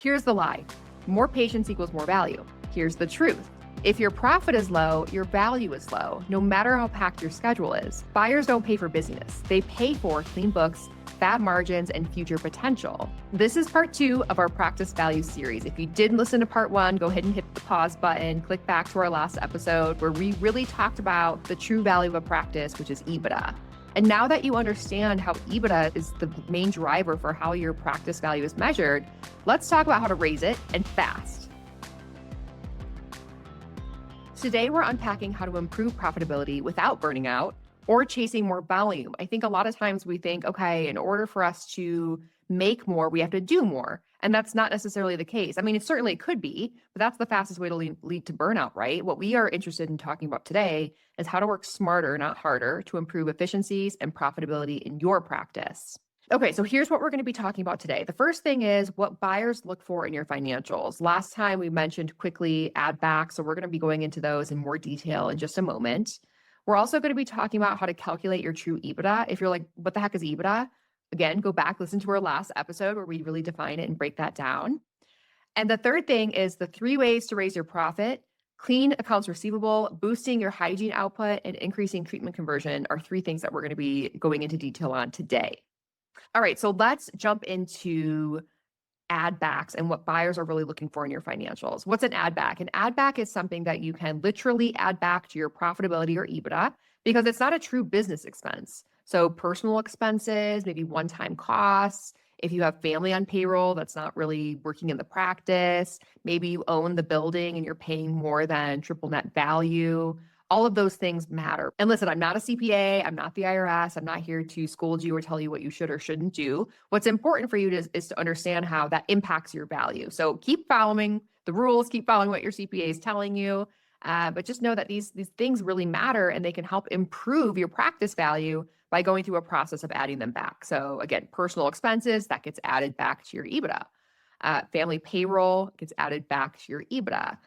Here's the lie. More patients equals more value. Here's the truth. If your profit is low, your value is low, no matter how packed your schedule is. Buyers don't pay for busyness. They pay for clean books, fat margins, and future potential. This is part 2 of our Practice Value series. If you didn't listen to part 1, go ahead and hit the pause button, click back to our last episode where we really talked about the true value of a practice, which is EBITDA. And now that you understand how EBITDA is the main driver for how your practice value is measured, let's talk about how to raise it and fast. Today, we're unpacking how to improve profitability without burning out or chasing more volume. I think a lot of times we think, okay, in order for us to make more, we have to do more. And that's not necessarily the case. I mean, it certainly could be, but that's the fastest way to lead to burnout, right? What we are interested in talking about today is how to work smarter, not harder, to improve efficiencies and profitability in your practice. Okay, so here's what we're going to be talking about today. The first thing is what buyers look for in your financials. Last time we mentioned quickly add back, so we're going to be going into those in more detail in just a moment. We're also going to be talking about how to calculate your true EBITDA. If you're like, what the heck is EBITDA? Again, go back, listen to our last episode where we really define it and break that down. And the third thing is the 3 ways to raise your profit. Clean accounts receivable, boosting your hygiene output, and increasing treatment conversion are 3 things that we're going to be going into detail on today. All right, so let's jump into add backs and what buyers are really looking for in your financials. What's an add back? An add back is something that you can literally add back to your profitability or EBITDA because it's not a true business expense. So personal expenses, maybe one-time costs. If you have family on payroll that's not really working in the practice, maybe you own the building and you're paying more than triple net value. All of those things matter. And listen, I'm not a CPA. I'm not the IRS. I'm not here to scold you or tell you what you should or shouldn't do. What's important for you is to understand how that impacts your value. So keep following the rules, keep following what your CPA is telling you. But just know that these things really matter and they can help improve your practice value by going through a process of adding them back. So again, personal expenses, that gets added back to your EBITDA. Family payroll gets added back to your EBITDA.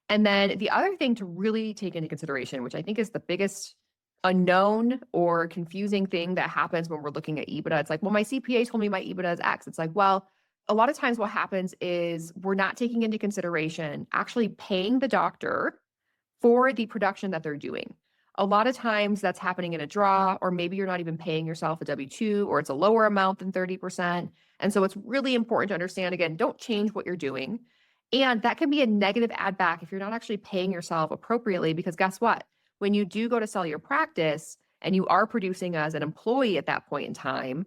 And then the other thing to really take into consideration, which I think is the biggest unknown or confusing thing that happens when we're looking at EBITDA, it's like, well, my CPA told me my EBITDA is X. It's like, well, a lot of times what happens is we're not taking into consideration actually paying the doctor for the production that they're doing. A lot of times that's happening in a draw, or maybe you're not even paying yourself a W-2, or it's a lower amount than 30%. And so it's really important to understand, again, don't change what you're doing. And that can be a negative add back if you're not actually paying yourself appropriately, because guess what? When you do go to sell your practice and you are producing as an employee at that point in time,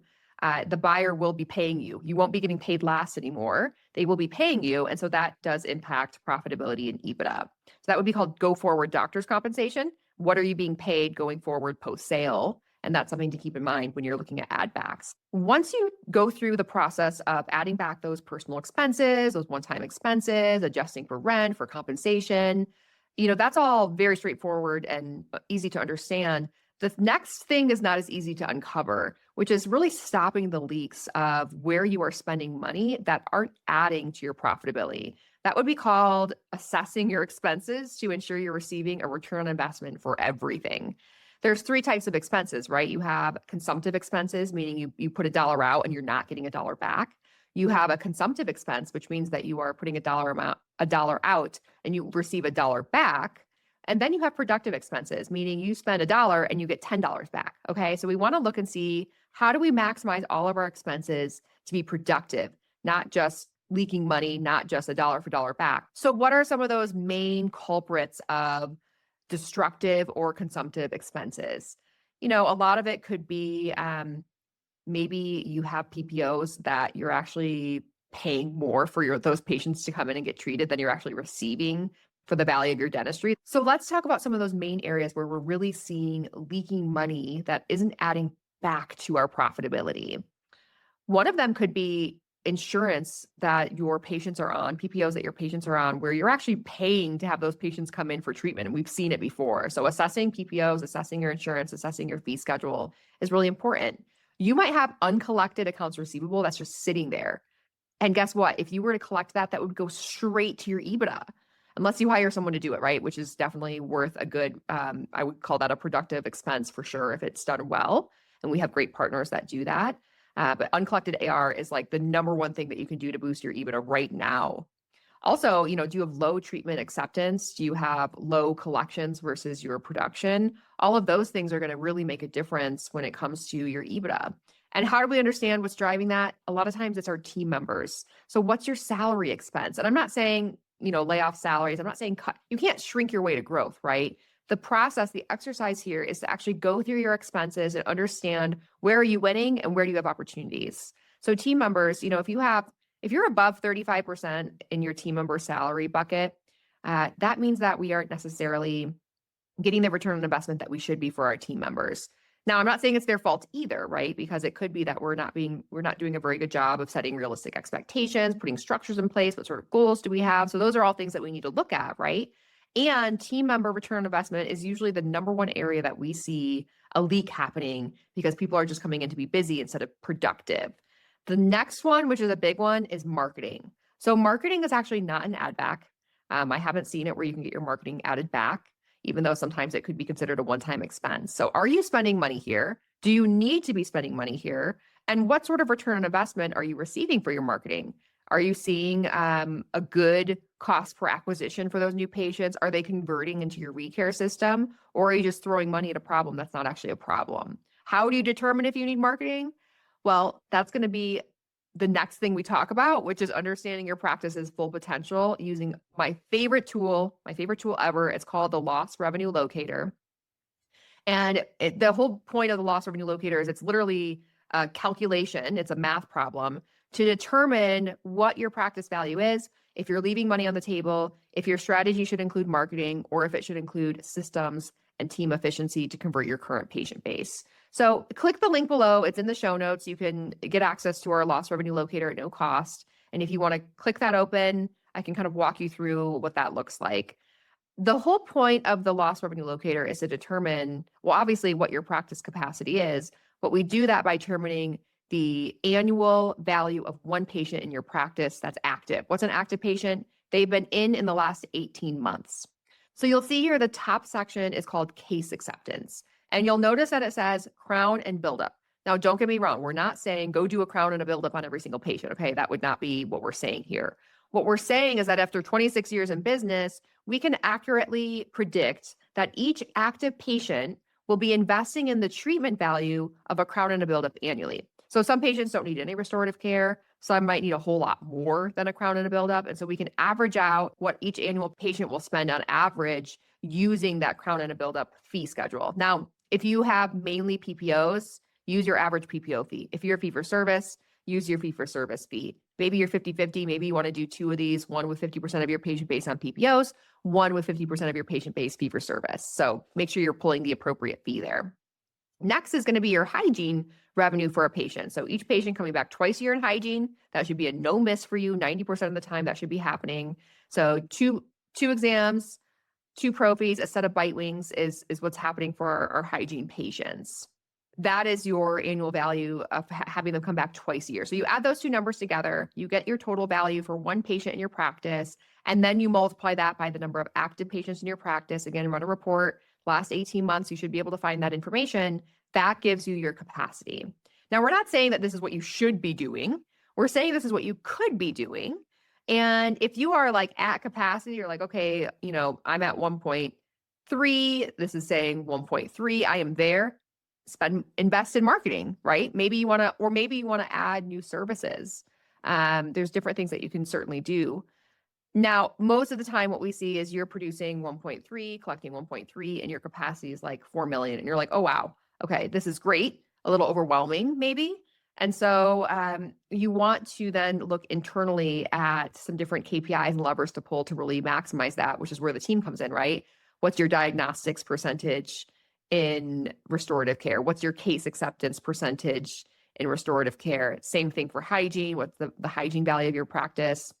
the buyer will be paying you. You won't be getting paid last anymore. They will be paying you. And so that does impact profitability and EBITDA. So that would be called go forward doctor's compensation. What are you being paid going forward post-sale? And that's something to keep in mind when you're looking at add backs. Once you go through the process of adding back those personal expenses, those one-time expenses, adjusting for rent, for compensation, that's all very straightforward and easy to understand. The next thing is not as easy to uncover, which is really stopping the leaks of where you are spending money that aren't adding to your profitability. That would be called assessing your expenses to ensure you're receiving a return on investment for everything. There's 3 types of expenses, right? You have consumptive expenses, meaning you put $1 out and you're not getting $1 back. You have a consumptive expense, which means that you are putting $1 out and you receive $1 back. And then you have productive expenses, meaning you spend $1 and you get $10 back. Okay. So we want to look and see, how do we maximize all of our expenses to be productive, not just leaking money, not just $1 for $1 back. So what are some of those main culprits of destructive or consumptive expenses? A lot of it could be maybe you have PPOs that you're actually paying more for those patients to come in and get treated than you're actually receiving for the value of your dentistry. So let's talk about some of those main areas where we're really seeing leaking money that isn't adding back to our profitability. One of them could be insurance that your patients are on, PPOs that your patients are on, where you're actually paying to have those patients come in for treatment. And we've seen it before. So assessing PPOs, assessing your insurance, assessing your fee schedule is really important. You might have uncollected accounts receivable that's just sitting there. And guess what? If you were to collect that, that would go straight to your EBITDA, unless you hire someone to do it, right? Which is definitely worth a good, I would call that a productive expense for sure if it's done well. And we have great partners that do that. But uncollected AR is like the number one thing that you can do to boost your EBITDA right now. Also, do you have low treatment acceptance? Do you have low collections versus your production? All of those things are going to really make a difference when it comes to your EBITDA. And how do we understand what's driving that? A lot of times it's our team members. So what's your salary expense? And I'm not saying, lay off salaries. I'm not saying cut. You can't shrink your way to growth, right? The process, the exercise here is to actually go through your expenses and understand where are you winning and where do you have opportunities. So team members, if you're above 35% in your team member salary bucket, that means that we aren't necessarily getting the return on investment that we should be for our team members. Now, I'm not saying it's their fault either, right? Because it could be that we're not doing a very good job of setting realistic expectations, putting structures in place. What sort of goals do we have? So those are all things that we need to look at, right? And team member return on investment is usually the number one area that we see a leak happening because people are just coming in to be busy instead of productive. The next one, which is a big one, is marketing. So marketing is actually not an add back. I haven't seen it where you can get your marketing added back, even though sometimes it could be considered a one-time expense. So are you spending money here? Do you need to be spending money here? And what sort of return on investment are you receiving for your marketing? Are you seeing a good cost per acquisition for those new patients? Are they converting into your ReCare system? Or are you just throwing money at a problem that's not actually a problem? How do you determine if you need marketing? Well, that's going to be the next thing we talk about, which is understanding your practice's full potential using my favorite tool ever. It's called the Loss Revenue Locator. And the whole point of the Loss Revenue Locator is it's literally a calculation. It's a math problem to determine what your practice value is, if you're leaving money on the table, if your strategy should include marketing, or if it should include systems and team efficiency to convert your current patient base. So click the link below. It's in the show notes. You can get access to our Loss Revenue Locator at no cost. And if you want to click that open, I can kind of walk you through what that looks like. The whole point of the Loss Revenue Locator is to determine, well, obviously what your practice capacity is, but we do that by determining the annual value of one patient in your practice that's active. What's an active patient? They've been in the last 18 months. So you'll see here the top section is called case acceptance. And you'll notice that it says crown and buildup. Now, don't get me wrong. We're not saying go do a crown and a buildup on every single patient. Okay, that would not be what we're saying here. What we're saying is that after 26 years in business, we can accurately predict that each active patient will be investing in the treatment value of a crown and a buildup annually. So some patients don't need any restorative care. Some might need a whole lot more than a crown and a buildup. And so we can average out what each annual patient will spend on average using that crown and a buildup fee schedule. Now, if you have mainly PPOs, use your average PPO fee. If you're fee for service, use your fee for service fee. Maybe you're 50-50. Maybe you want to do two of these, one with 50% of your patient base on PPOs, one with 50% of your patient base fee for service. So make sure you're pulling the appropriate fee there. Next is going to be your hygiene revenue for a patient. So each patient coming back twice a year in hygiene, that should be a no miss for you. 90% of the time that should be happening. So two exams, 2 prophies, a set of bite wings is what's happening for our hygiene patients. That is your annual value of having them come back twice a year. So you add those two numbers together, you get your total value for one patient in your practice, and then you multiply that by the number of active patients in your practice. Again, run a report. Last 18 months, you should be able to find that information. That gives you your capacity. Now, we're not saying that this is what you should be doing. We're saying this is what you could be doing. And if you are like at capacity, you're like, okay, I'm at 1.3. This is saying 1.3. I am there. Invest in marketing, right? Maybe you want to add new services. There's different things that you can certainly do. Now, most of the time, what we see is you're producing 1.3, collecting 1.3, and your capacity is like 4 million. And you're like, oh, wow. Okay, this is great. A little overwhelming, maybe. And so you want to then look internally at some different KPIs and levers to pull to really maximize that, which is where the team comes in, right? What's your diagnostics percentage in restorative care? What's your case acceptance percentage in restorative care? Same thing for hygiene. What's the hygiene value of your practice?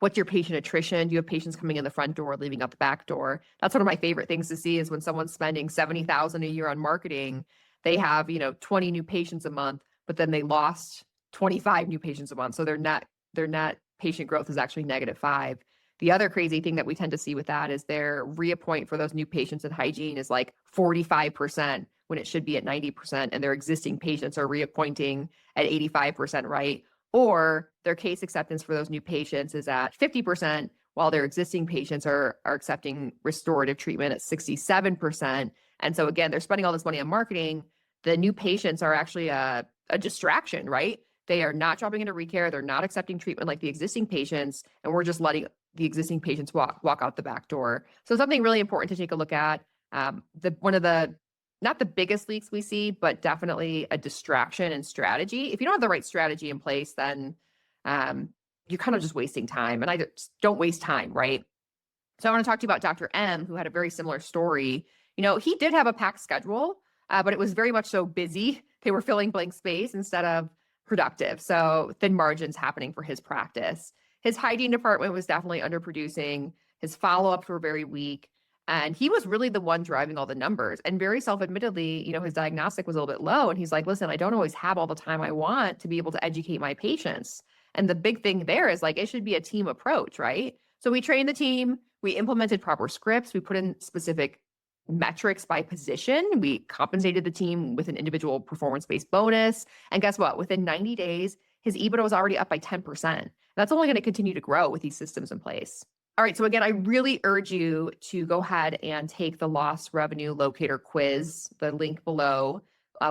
What's your patient attrition? Do you have patients coming in the front door, leaving out the back door? That's one of my favorite things to see is when someone's spending $70,000 a year on marketing, they have, 20 new patients a month, but then they lost 25 new patients a month. So their net patient growth is actually -5. The other crazy thing that we tend to see with that is their reappoint for those new patients in hygiene is like 45%, when it should be at 90%, and their existing patients are reappointing at 85%, right? Or their case acceptance for those new patients is at 50%, while their existing patients are accepting restorative treatment at 67%. And so again, they're spending all this money on marketing. The new patients are actually a distraction, right? They are not dropping into recare. They're not accepting treatment like the existing patients, and we're just letting the existing patients walk out the back door. So something really important to take a look at. One of the not the biggest leaks we see, but definitely a distraction in strategy. If you don't have the right strategy in place, then you're kind of just wasting time. And I just don't waste time, right? So I want to talk to you about Dr. M, who had a very similar story. He did have a packed schedule, but it was very much so busy. They were filling blank space instead of productive. So thin margins happening for his practice. His hygiene department was definitely underproducing. His follow-ups were very weak. And he was really the one driving all the numbers. And very self-admittedly, his diagnostic was a little bit low. And he's like, listen, I don't always have all the time I want to be able to educate my patients. And the big thing there is like, it should be a team approach, right? So we trained the team, we implemented proper scripts, we put in specific metrics by position. We compensated the team with an individual performance-based bonus. And guess what? Within 90 days, his EBITDA was already up by 10%. That's only going to continue to grow with these systems in place. All right. So again, I really urge you to go ahead and take the lost revenue locator quiz. The link below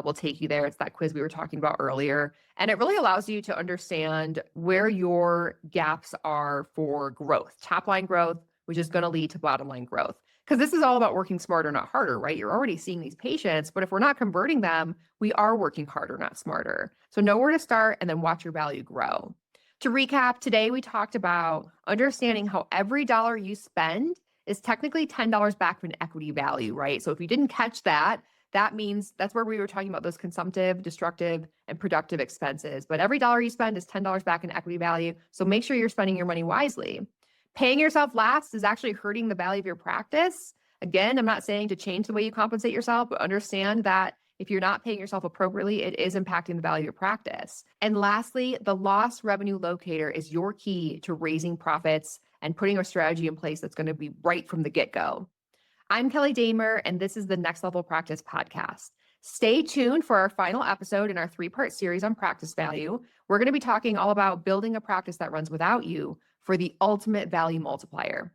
will take you there. It's that quiz we were talking about earlier. And it really allows you to understand where your gaps are for growth, top line growth, which is going to lead to bottom line growth. Because this is all about working smarter, not harder, right? You're already seeing these patients, but if we're not converting them, we are working harder, not smarter. So know where to start and then watch your value grow. To recap, today we talked about understanding how every dollar you spend is technically $10 back from an equity value, right? So if you didn't catch that, that means that's where we were talking about those consumptive, destructive, and productive expenses. But every dollar you spend is $10 back in equity value. So make sure you're spending your money wisely. Paying yourself last is actually hurting the value of your practice. Again, I'm not saying to change the way you compensate yourself, but understand that if you're not paying yourself appropriately, it is impacting the value of your practice. And lastly, the lost revenue locator is your key to raising profits and putting a strategy in place that's going to be right from the get-go. I'm Kelly Dahmer, and this is the Next Level Practice Podcast. Stay tuned for our final episode in our 3-part series on practice value. We're going to be talking all about building a practice that runs without you for the ultimate value multiplier.